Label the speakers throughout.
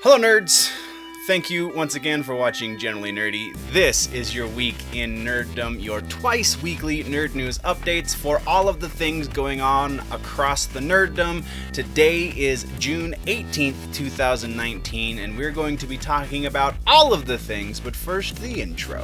Speaker 1: Hello nerds! Thank you once again for watching Generally Nerdy. This is your week in Nerdom, your twice weekly nerd news updates for all of the things going on across the nerddom. Today is June 18th, 2019, and we're going to be talking about all of the things, but first the intro.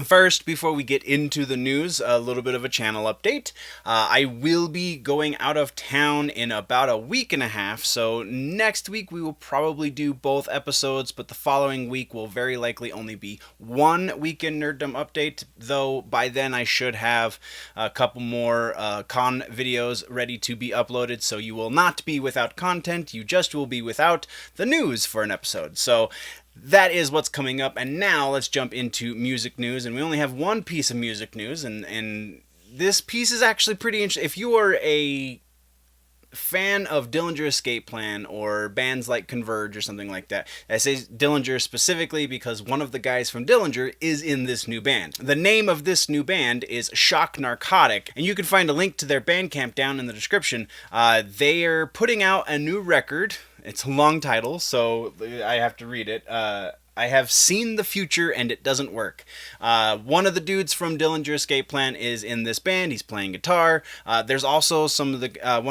Speaker 1: First, before we get into the news, a little bit of a channel update. I will be going out of town in about a week and a half, so next week we will probably do both episodes, but the following week will very likely only be one Weekend Nerddom update, though by then I should have a couple more con videos ready to be uploaded, so you will not be without content, you just will be without the news for an episode. So that is what's coming up, and now let's jump into music news, and we only have one piece of music news, and this piece is actually pretty interesting. If you are a fan of Dillinger Escape Plan or bands like Converge or something like that, I say Dillinger specifically because one of the guys from Dillinger is in this new band. The name of this new band is Narcotic, and you can find a link to their Bandcamp down in the description. They are putting out a new record. It's a long title, so I have to read it. I have seen the future and it doesn't work. One of the dudes from Dillinger Escape Plan is in this band. He's playing guitar. There's also one of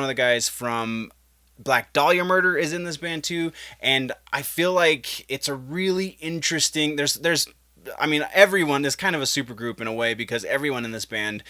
Speaker 1: the guys from Black Dahlia Murder is in this band too. And I feel like it's a really interesting. Everyone is kind of a super group in a way because everyone in this band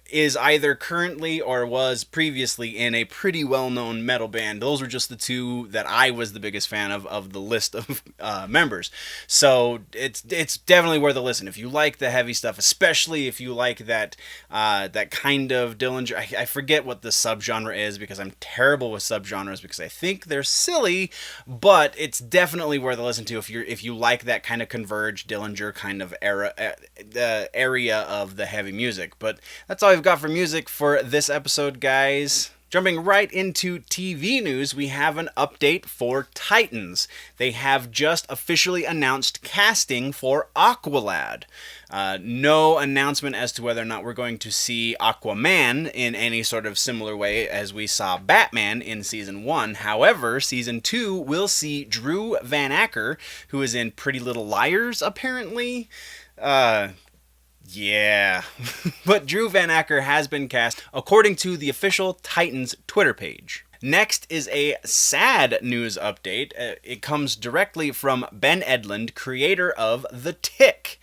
Speaker 1: is either currently or was previously in a pretty well-known metal band. Those were just the two that I was the biggest fan of the list of members. So it's definitely worth a listen if you like the heavy stuff, especially if you like that kind of Dillinger. I forget what the subgenre is because I'm terrible with subgenres because I think they're silly, but it's definitely worth a listen to if you like that kind of Converge Dillinger kind of area of the heavy music. But that's all I've got for music for this episode, guys. Jumping right into TV news, we have an update for Titans. They have just officially announced casting for Aqualad. No announcement as to whether or not we're going to see Aquaman in any sort of similar way as we saw Batman in Season 1. However, Season 2 will see Drew Van Acker, who is in Pretty Little Liars, apparently. Yeah, but Drew Van Acker has been cast according to the official Titans Twitter page. Next is a sad news update. It comes directly from Ben Edlund, creator of The Tick.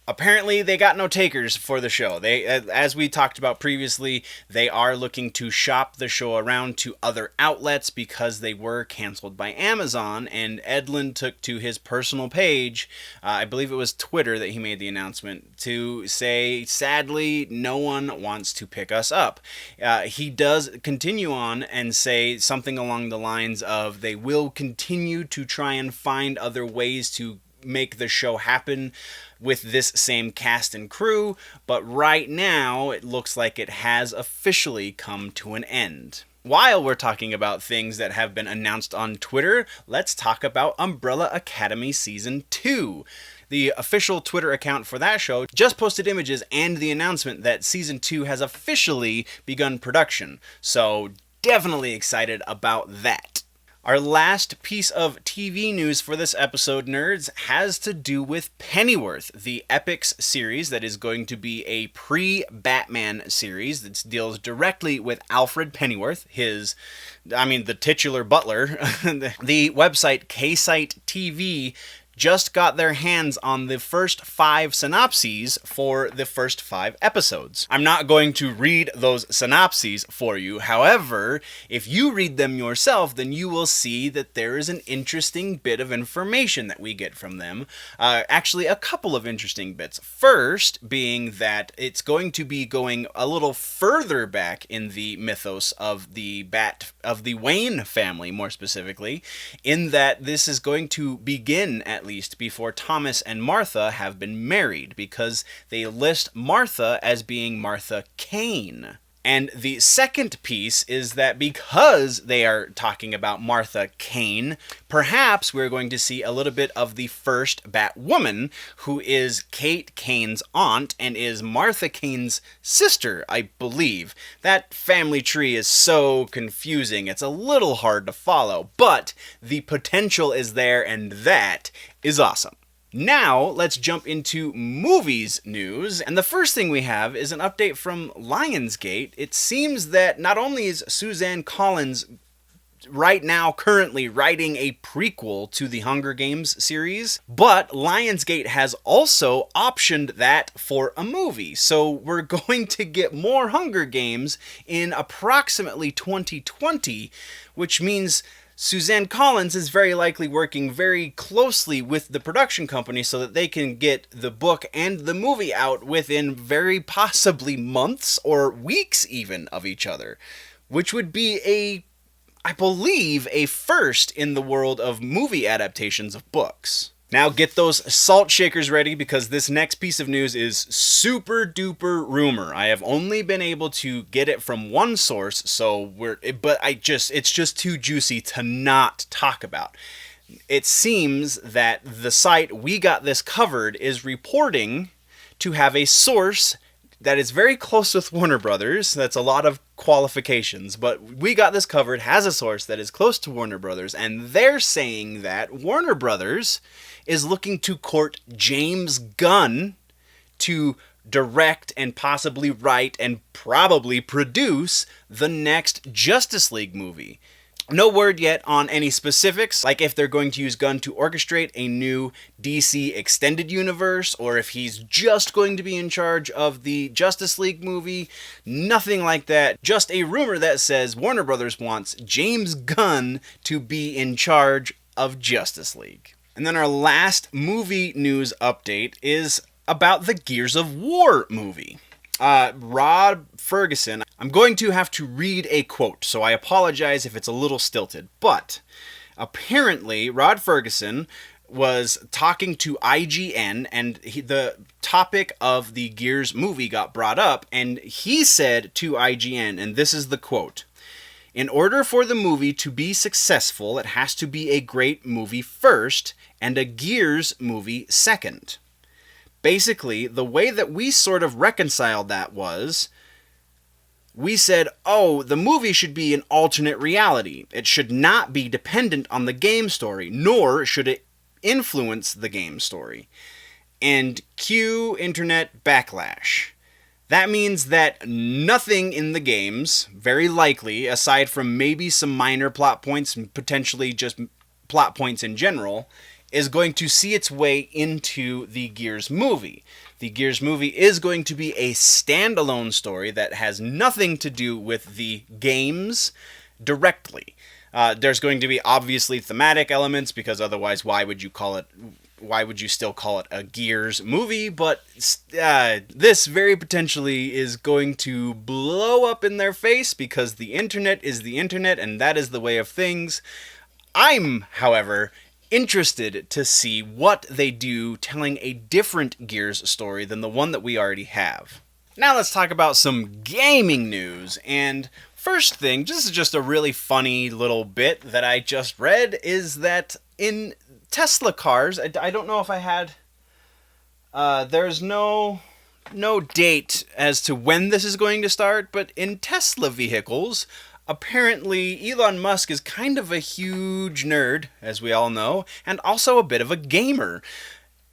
Speaker 1: Apparently, they got no takers for the show. They, as we talked about previously, they are looking to shop the show around to other outlets because they were canceled by Amazon, and Edlund took to his personal page, I believe it was Twitter that he made the announcement, to say, sadly, no one wants to pick us up. He does continue on and say something along the lines of they will continue to try and find other ways to make the show happen with this same cast and crew, but right now it looks like it has officially come to an end. While we're talking about things that have been announced on Twitter, let's talk about Umbrella Academy Season 2. The official Twitter account for that show just posted images and the announcement that Season 2 has officially begun production, so definitely excited about that. Our last piece of TV news for this episode, nerds, has to do with Pennyworth, the Epix series that is going to be a pre-Batman series that deals directly with Alfred Pennyworth, the titular butler. The website KSiteTV just got their hands on the first 5 synopses for the first 5 episodes. I'm not going to read those synopses for you. However, if you read them yourself, then you will see that there is an interesting bit of information that we get from them. Actually, a couple of interesting bits. First, being that it's going to be going a little further back in the mythos of the Wayne family, more specifically, in that this is going to begin, at least, before Thomas and Martha have been married, because they list Martha as being Martha Kane. And the second piece is that because they are talking about Martha Kane, perhaps we're going to see a little bit of the first Batwoman, who is Kate Kane's aunt and is Martha Kane's sister, I believe. That family tree is so confusing, it's a little hard to follow, but the potential is there, and that is awesome. Now, let's jump into movies news, and the first thing we have is an update from Lionsgate. It seems that not only is Suzanne Collins right now currently writing a prequel to the Hunger Games series, but Lionsgate has also optioned that for a movie. So we're going to get more Hunger Games in approximately 2020, which means Suzanne Collins is very likely working very closely with the production company so that they can get the book and the movie out within very possibly months or weeks even of each other, which would be I believe, a first in the world of movie adaptations of books. Now get those salt shakers ready, because this next piece of news is super duper rumor. I have only been able to get it from one source, it's just too juicy to not talk about. It seems that the site We Got This Covered is reporting to have a source that is very close with Warner Brothers. That's a lot of qualifications, but We Got This Covered has a source that is close to Warner Brothers, and they're saying that Warner Brothers is looking to court James Gunn to direct and possibly write and probably produce the next Justice League movie. No word yet on any specifics, like if they're going to use Gunn to orchestrate a new DC extended universe, or if he's just going to be in charge of the Justice League movie. Nothing like that. Just a rumor that says Warner Brothers wants James Gunn to be in charge of Justice League. And then our last movie news update is about the Gears of War movie. Rod Ferguson, I'm going to have to read a quote, so I apologize if it's a little stilted, but apparently Rod Ferguson was talking to IGN, and the topic of the Gears movie got brought up, and he said to IGN, and this is the quote: "In order for the movie to be successful, it has to be a great movie first, and a Gears movie second." Basically, the way that we sort of reconciled that was, we said, oh, the movie should be an alternate reality. It should not be dependent on the game story, nor should it influence the game story. And cue internet backlash. That means that nothing in the games, very likely, aside from maybe some minor plot points and potentially just plot points in general, is going to see its way into the Gears movie. The Gears movie is going to be a standalone story that has nothing to do with the games directly. There's going to be obviously thematic elements, because otherwise why would you still call it a Gears movie? But this very potentially is going to blow up in their face, because the internet is the internet, and that is the way of things. I'm, however, interested to see what they do telling a different Gears story than the one that we already have. Now let's talk about some gaming news, and first thing, this is just a really funny little bit that I just read, is that in Tesla cars, I don't know if I had, there's no date as to when this is going to start, but in Tesla vehicles, apparently, Elon Musk is kind of a huge nerd, as we all know, and also a bit of a gamer.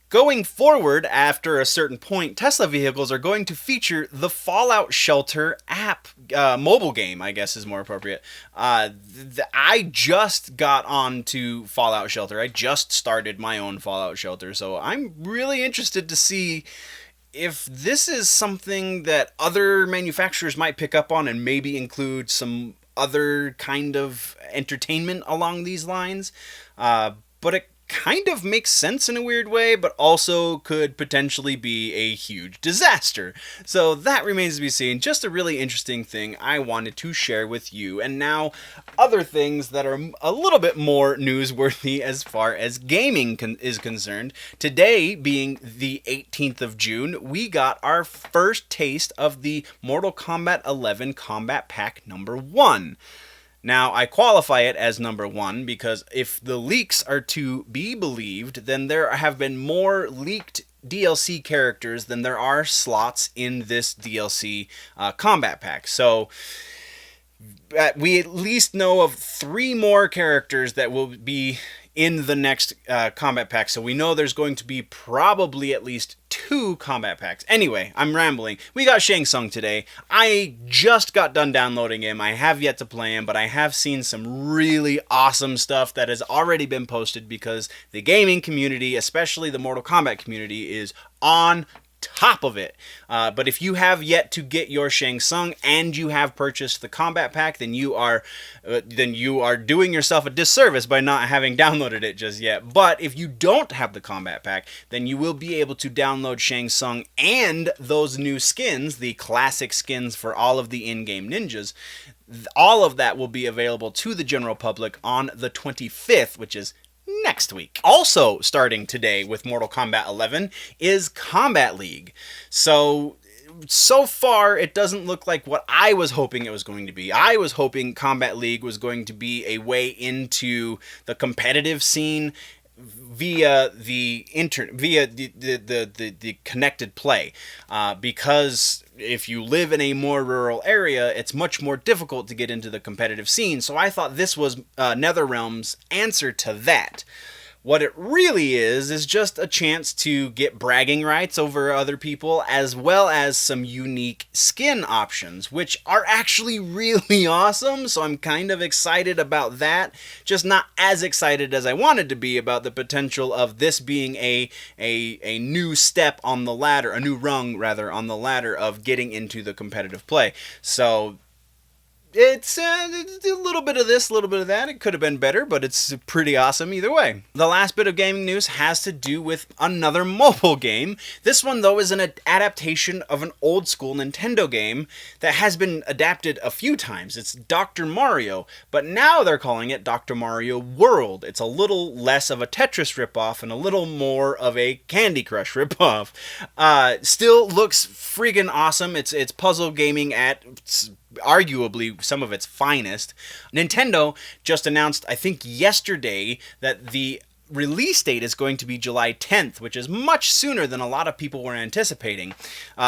Speaker 1: Going forward, after a certain point, Tesla vehicles are going to feature the Fallout Shelter app, mobile game, I guess is more appropriate. I just got on to Fallout Shelter. I just started my own Fallout Shelter, so I'm really interested to see if this is something that other manufacturers might pick up on and maybe include some other kind of entertainment along these lines. But kind of makes sense in a weird way, but also could potentially be a huge disaster. So that remains to be seen. Just a really interesting thing I wanted to share with you. And now, other things that are a little bit more newsworthy as far as gaming is concerned. Today, being the 18th of June, we got our first taste of the Mortal Kombat 11 Combat Pack number 1. Now, I qualify it as number 1 because if the leaks are to be believed, then there have been more leaked DLC characters than there are slots in this DLC combat pack. So, we at least know of 3 more characters that will be in the next combat pack. So we know there's going to be probably at least 2 combat packs. Anyway, I'm rambling. We got Shang Tsung today. I just got done downloading him. I have yet to play him, but I have seen some really awesome stuff that has already been posted because the gaming community, especially the Mortal Kombat community, is on top of it. But if you have yet to get your Shang Tsung and you have purchased the combat pack, then you are doing yourself a disservice by not having downloaded it just yet. But if you don't have the combat pack, then you will be able to download Shang Tsung and those new skins, the classic skins for all of the in-game ninjas. All of that will be available to the general public on the 25th, which is next week. Also starting today with Mortal Kombat 11 is Combat League. So far it doesn't look like what I was hoping it was going to be. I was hoping Combat League was going to be a way into the competitive scene via the connected play, because if you live in a more rural area, it's much more difficult to get into the competitive scene. So I thought this was NetherRealm's answer to that. What it really is just a chance to get bragging rights over other people, as well as some unique skin options, which are actually really awesome, so I'm kind of excited about that. Just not as excited as I wanted to be about the potential of this being a new step on the ladder, a new rung, rather, on the ladder of getting into the competitive play. So it's a little bit of this, a little bit of that. It could have been better, but it's pretty awesome either way. The last bit of gaming news has to do with another mobile game. This one, though, is an adaptation of an old school Nintendo game that has been adapted a few times. It's Dr. Mario, but now they're calling it Dr. Mario World. It's a little less of a Tetris ripoff and a little more of a Candy Crush ripoff. Still looks friggin' awesome. It's puzzle gaming at arguably some of its finest. Nintendo just announced, I think yesterday, that the release date is going to be July 10th, which is much sooner than a lot of people were anticipating.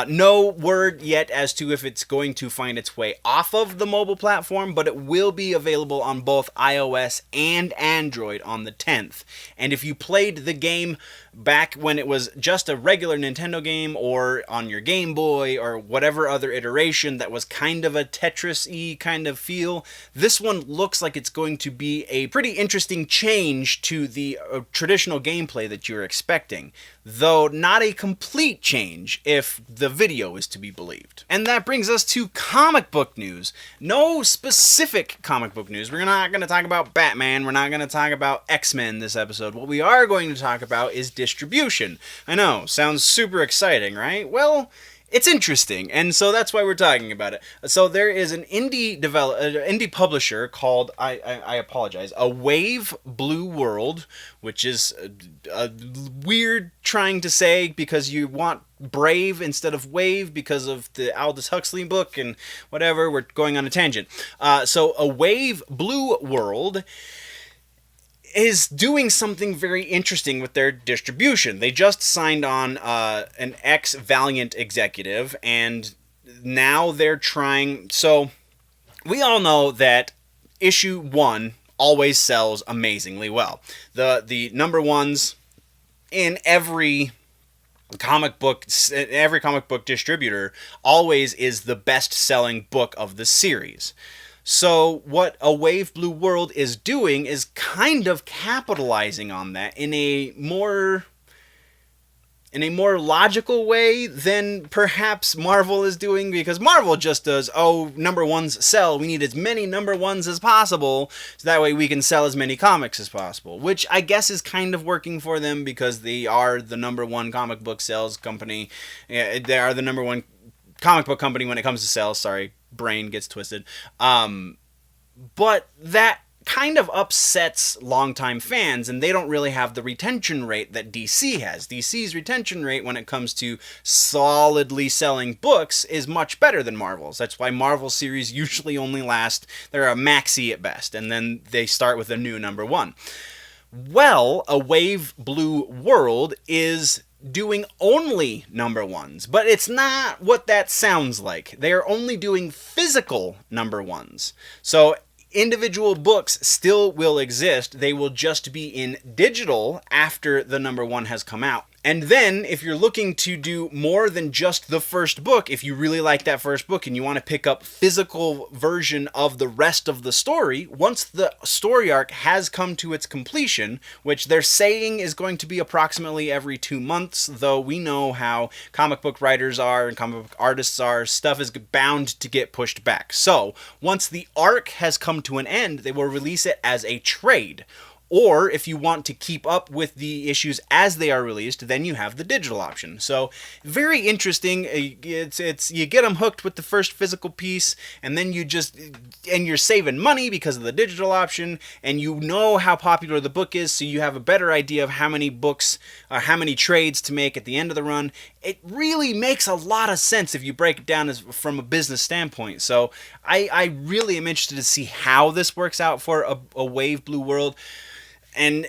Speaker 1: No word yet as to if it's going to find its way off of the mobile platform, but it will be available on both iOS and Android on the 10th. And if you played the game back when it was just a regular Nintendo game, or on your Game Boy, or whatever other iteration that was kind of a Tetris-y kind of feel, this one looks like it's going to be a pretty interesting change to the traditional gameplay that you're expecting, though not a complete change if the video is to be believed. And that brings us to comic book news. No specific comic book news. We're not going to talk about Batman. We're not going to talk about X-Men this episode. What we are going to talk about is distribution. I know, sounds super exciting, right? Well, it's interesting, and so that's why we're talking about it. So there is an indie publisher called, I apologize, A Wave Blue World, which is a weird trying to say because you want brave instead of wave because of the Aldous Huxley book and whatever. We're going on a tangent. So A Wave Blue World is doing something very interesting with their distribution. They just signed on an ex-Valiant executive, and now they're trying... So, we all know that issue 1 always sells amazingly well. The number ones in every comic book distributor always is the best-selling book of the series. So what A Wave Blue World is doing is kind of capitalizing on that in a more in a more logical way than perhaps Marvel is doing, because Marvel just does, oh, number ones sell, we need as many number ones as possible, so that way we can sell as many comics as possible, which I guess is kind of working for them because they are the number one comic book sales company. They are the number one comic book company when it comes to sales. Sorry, brain gets twisted. But that kind of upsets longtime fans, and they don't really have the retention rate that DC has. DC's retention rate when it comes to solidly selling books is much better than Marvel's. That's why Marvel series usually only last, they're a maxi at best, and then they start with a new number one. Well, A Wave Blue World is doing only number ones, but it's not what that sounds like. They're only doing physical number ones. So individual books still will exist. They will just be in digital after the number one has come out. And then, if you're looking to do more than just the first book, if you really like that first book and you want to pick up physical version of the rest of the story, once the story arc has come to its completion, which they're saying is going to be approximately every 2 months, though we know how comic book writers are and comic book artists are, stuff is bound to get pushed back. So, once the arc has come to an end, they will release it as a trade. Or if you want to keep up with the issues as they are released, then you have the digital option. So very interesting. It's you get them hooked with the first physical piece, and then you're saving money because of the digital option, and you know how popular the book is, so you have a better idea of how many books or how many trades to make at the end of the run. It really makes a lot of sense if you break it down from a business standpoint. So I really am interested to see how this works out for a Wave Blue World. And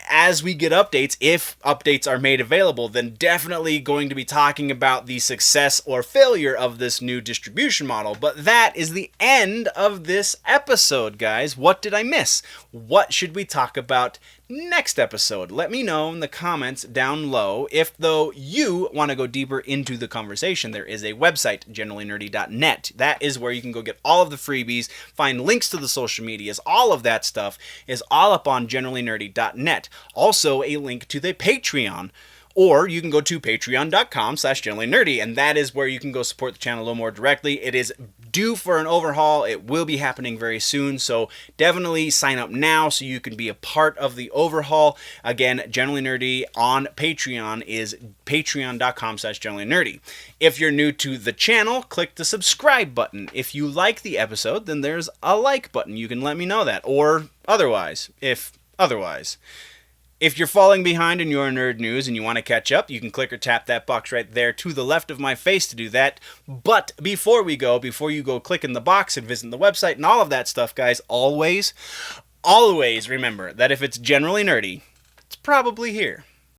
Speaker 1: as we get updates, if updates are made available, then definitely going to be talking about the success or failure of this new distribution model. But that is the end of this episode, guys. What did I miss? What should we talk about next episode? Let me know in the comments down low. If, though, you want to go deeper into the conversation, there is a website, generallynerdy.net. That is where you can go get all of the freebies, find links to the social medias, all of that stuff is all up on generallynerdy.net. Also, a link to the Patreon. Or you can go to patreon.com/generallynerdy, and that is where you can go support the channel a little more directly. It is due for an overhaul. It will be happening very soon, so definitely sign up now so you can be a part of the overhaul. Again, Generally Nerdy on Patreon is patreon.com/generallynerdy. If you're new to the channel, click the subscribe button. If you like the episode, then there's a like button. You can let me know that, or otherwise, If you're falling behind in your nerd news and you want to catch up, you can click or tap that box right there to the left of my face to do that. But before you go click in the box and visit the website and all of that stuff, guys, always remember that if it's generally nerdy, it's probably here.